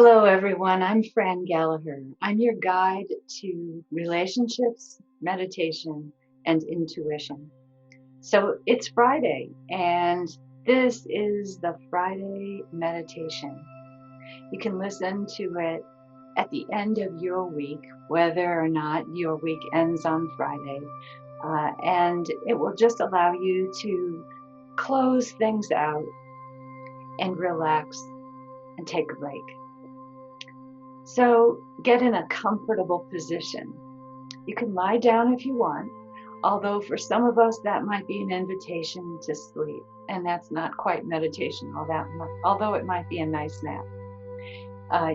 Hello, everyone. I'm Fran Gallagher. I'm your guide to relationships, meditation, and intuition. So it's Friday, and this is the Friday meditation. You can listen to it at the end of your week, whether or not your week ends on Friday. And it will just allow you to close things out and relax and take a break. So get in a comfortable position. You can lie down if you want, although for some of us that might be an invitation to sleep, and that's not quite meditation all that much, although it might be a nice nap.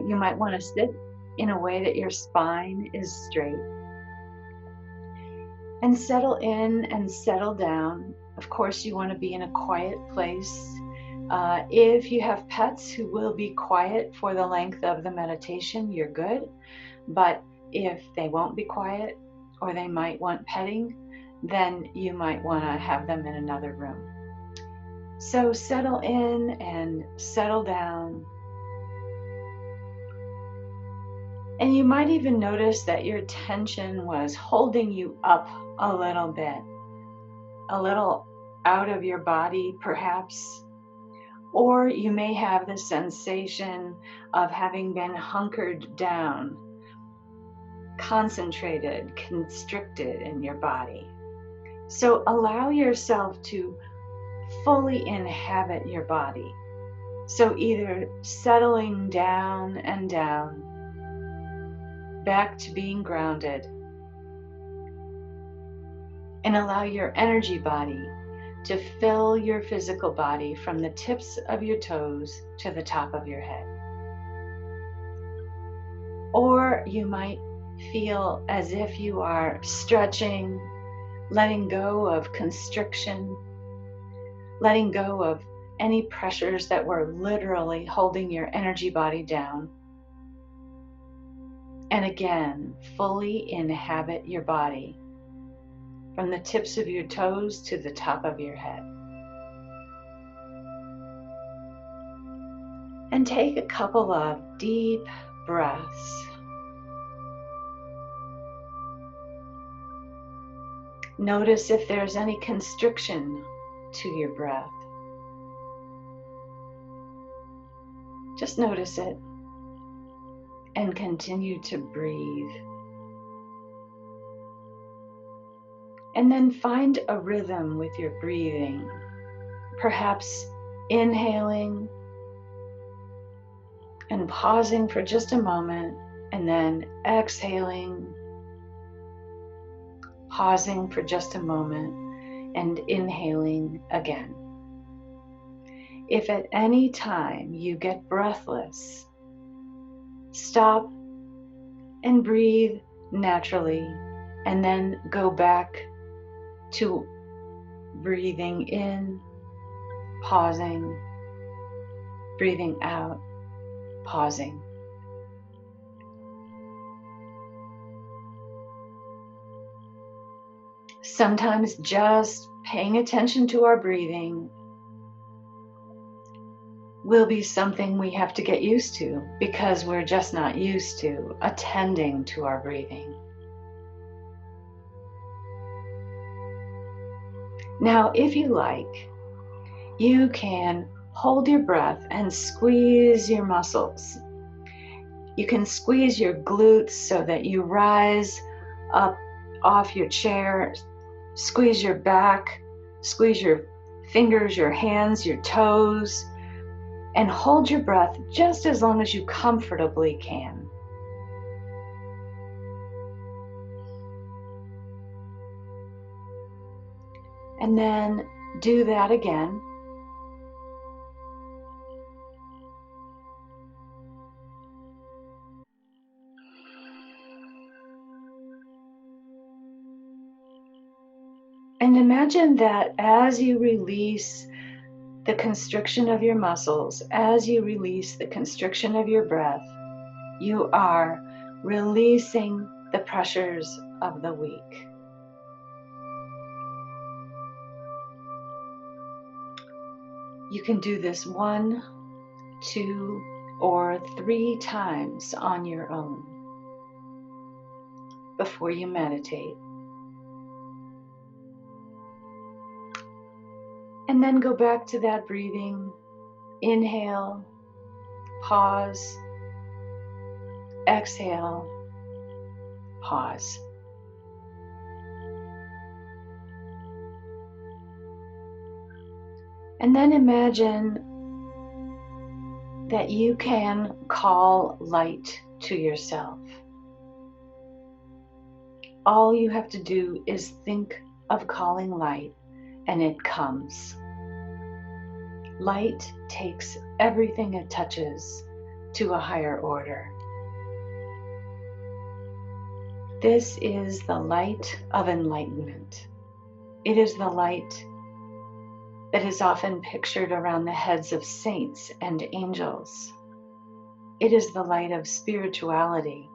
You might want to sit in a way that your spine is straight and settle in and settle down. Of course, you want to be in a quiet place. If you have pets who will be quiet for the length of the meditation, you're good. But if they won't be quiet or they might want petting, then you might want to have them in another room. So settle in and settle down. And you might even notice that your tension was holding you up a little bit, a little out of your body perhaps. Or you may have the sensation of having been hunkered down, concentrated, constricted in your body. So allow yourself to fully inhabit your body. So either settling down and down, back to being grounded, and allow your energy body to fill your physical body from the tips of your toes to the top of your head. Or you might feel as if you are stretching, letting go of constriction, letting go of any pressures that were literally holding your energy body down. And again, fully inhabit your body from the tips of your toes to the top of your head. And take a couple of deep breaths. Notice if there's any constriction to your breath. Just notice it and continue to breathe. And then find a rhythm with your breathing, perhaps inhaling and pausing for just a moment, and then exhaling, pausing for just a moment, and inhaling again. If at any time you get breathless, stop and breathe naturally, and then go back to breathing in, pausing, breathing out, pausing. Sometimes just paying attention to our breathing will be something we have to get used to because we're just not used to attending to our breathing. Now, if you like, you can hold your breath and squeeze your muscles. You can squeeze your glutes so that you rise up off your chair, squeeze your back, squeeze your fingers, your hands, your toes, and hold your breath just as long as you comfortably can. And then do that again. And imagine that as you release the constriction of your muscles, as you release the constriction of your breath, you are releasing the pressures of the week. You can do this 1, 2, or 3 times on your own before you meditate. And then go back to that breathing. Inhale, pause, exhale, pause. And then imagine that you can call light to yourself. All you have to do is think of calling light, and it comes. Light takes everything it touches to a higher order. This is the light of enlightenment. It is the light that is often pictured around the heads of saints and angels. It is the light of spirituality.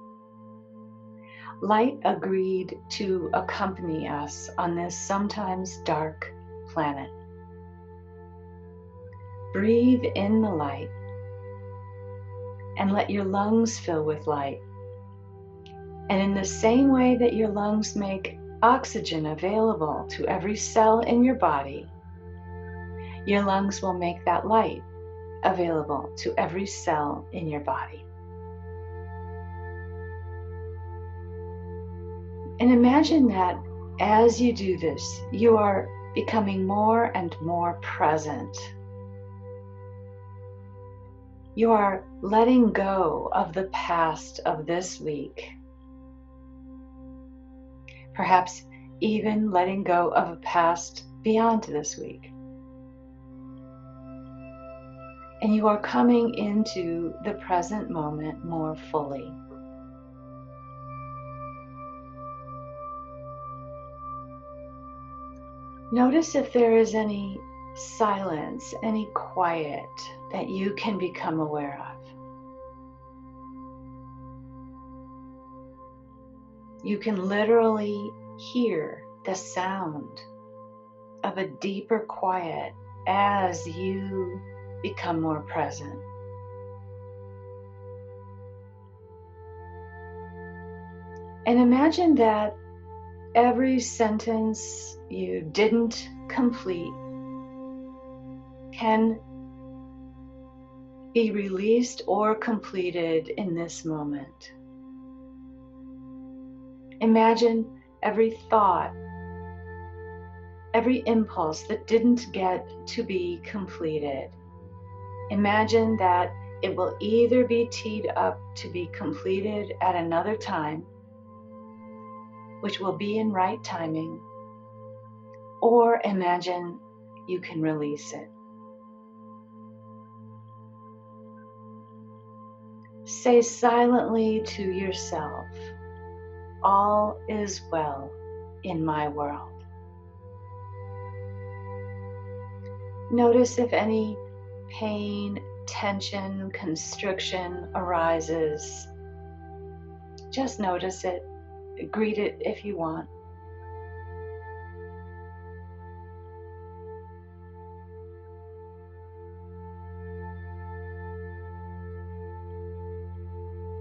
Light agreed to accompany us on this sometimes dark planet. Breathe in the light and let your lungs fill with light. And in the same way that your lungs make oxygen available to every cell in your body, your lungs will make that light available to every cell in your body. And imagine that as you do this, you are becoming more and more present. You are letting go of the past of this week. Perhaps even letting go of a past beyond this week. And you are coming into the present moment more fully. Notice if there is any silence, any quiet that you can become aware of. You can literally hear the sound of a deeper quiet as you become more present. And imagine that every sentence you didn't complete can be released or completed in this moment. Imagine every thought, every impulse that didn't get to be completed. Imagine that it will either be teed up to be completed at another time, which will be in right timing, or imagine you can release it. Say silently to yourself, "All is well in my world." Notice if any pain, tension, constriction arises. Just notice it. Greet it if you want.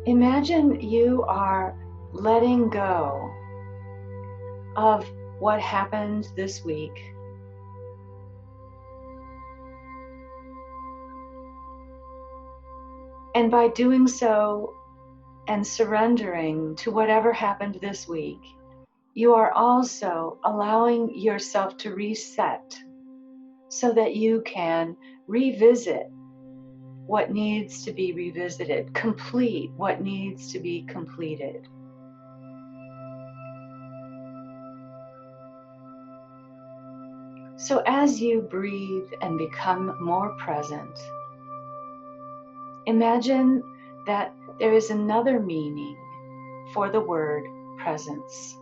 Imagine you are letting go of what happened this week. And by doing so and surrendering to whatever happened this week, you are also allowing yourself to reset so that you can revisit what needs to be revisited, complete what needs to be completed. So as you breathe and become more present, imagine that there is another meaning for the word presence.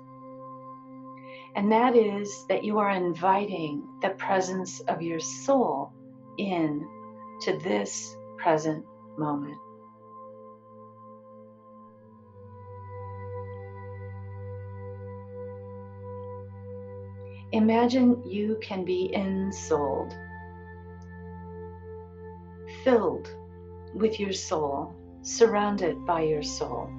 And that is that you are inviting the presence of your soul in to this present moment. Imagine you can be ensouled, filled with your soul, surrounded by your soul.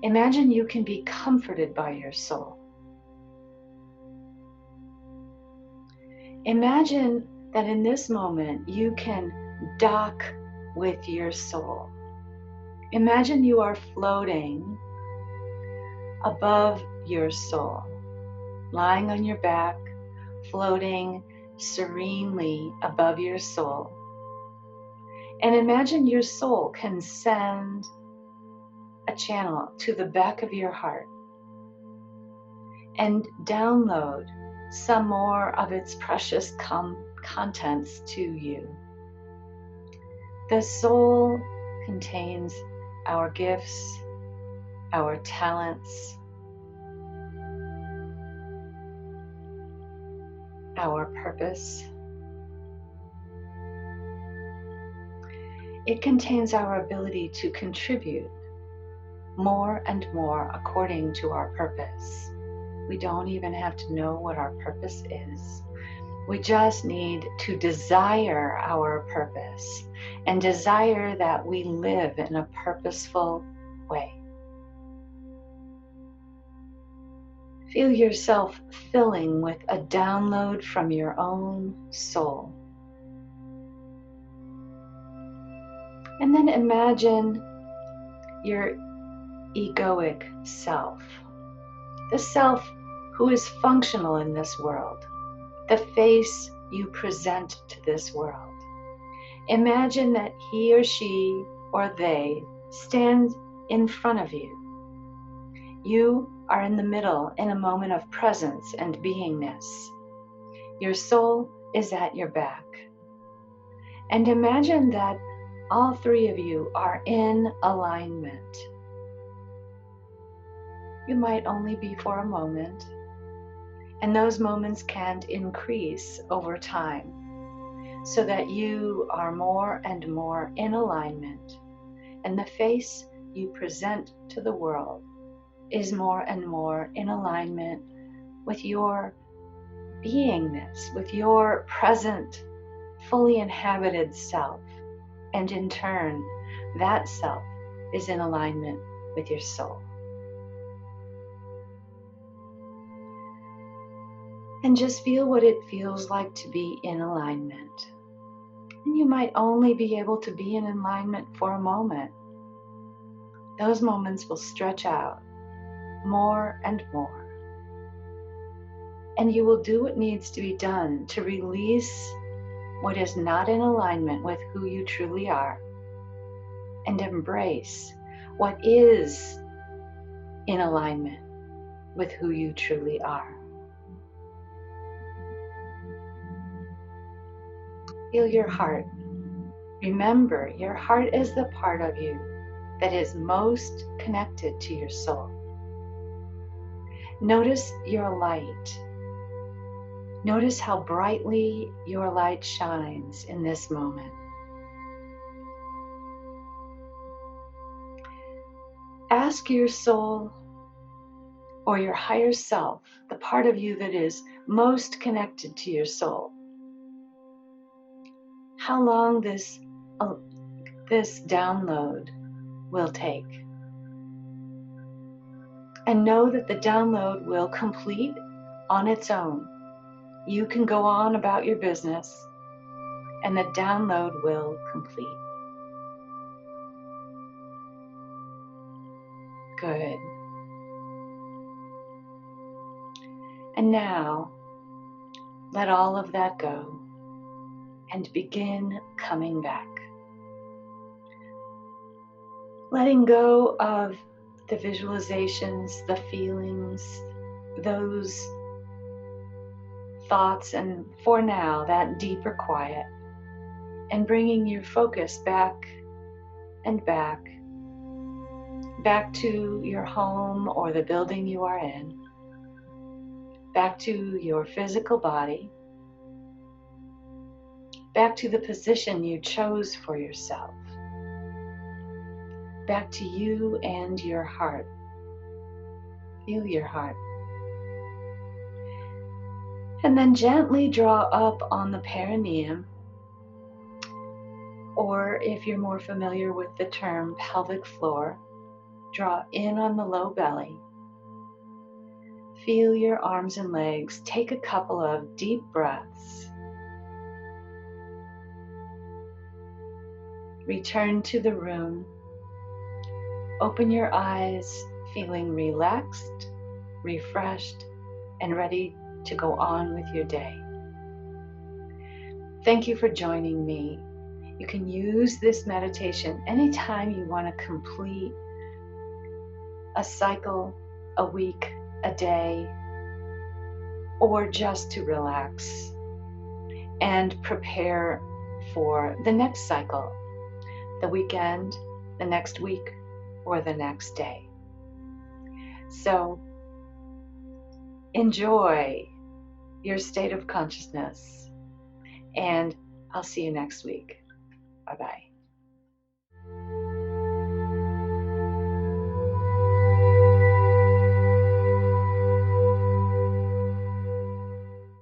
Imagine you can be comforted by your soul. Imagine that in this moment you can dock with your soul. Imagine you are floating above your soul, lying on your back, floating serenely above your soul. And imagine your soul can send a channel to the back of your heart and download some more of its precious contents to you. The soul contains our gifts, our talents, our purpose. It contains our ability to contribute more and more according to our purpose. We don't even have to know what our purpose is. We just need to desire our purpose and desire that we live in a purposeful way. Feel yourself filling with a download from your own soul. And then imagine your egoic self, the self who is functional in this world, the face you present to this world. Imagine that he or she or they stand in front of you. You are in the middle in a moment of presence and beingness. Your soul is at your back. And imagine that all three of you are in alignment. You might only be for a moment, and those moments can increase over time so that you are more and more in alignment, and the face you present to the world is more and more in alignment with your beingness, with your present, fully inhabited self. And in turn, that self is in alignment with your soul. And just feel what it feels like to be in alignment. And you might only be able to be in alignment for a moment. Those moments will stretch out more and more. And you will do what needs to be done to release what is not in alignment with who you truly are and embrace what is in alignment with who you truly are. Feel your heart. Remember, your heart is the part of you that is most connected to your soul. Notice your light. Notice how brightly your light shines in this moment. Ask your soul or your higher self, the part of you that is most connected to your soul, how long this download will take. And know that the download will complete on its own. You can go on about your business, and the download will complete. Good. And now, let all of that go and begin coming back. Letting go of the visualizations, the feelings, those thoughts, and for now, that deeper quiet, and bringing your focus back and back to your home or the building you are in, back to your physical body, back to the position you chose for yourself, back to you and your heart. Feel your heart. And then gently draw up on the perineum Or if you're more familiar with the term pelvic floor, draw in on the low belly. Feel your arms and legs. Take a couple of deep breaths. Return to the room. Open your eyes, feeling relaxed, refreshed, and ready to go on with your day. Thank you for joining me. You can use this meditation anytime you want to complete a cycle, a week, a day, or just to relax and prepare for the next cycle, the weekend, the next week, or the next day. So enjoy your state of consciousness, and I'll see you next week. Bye-bye.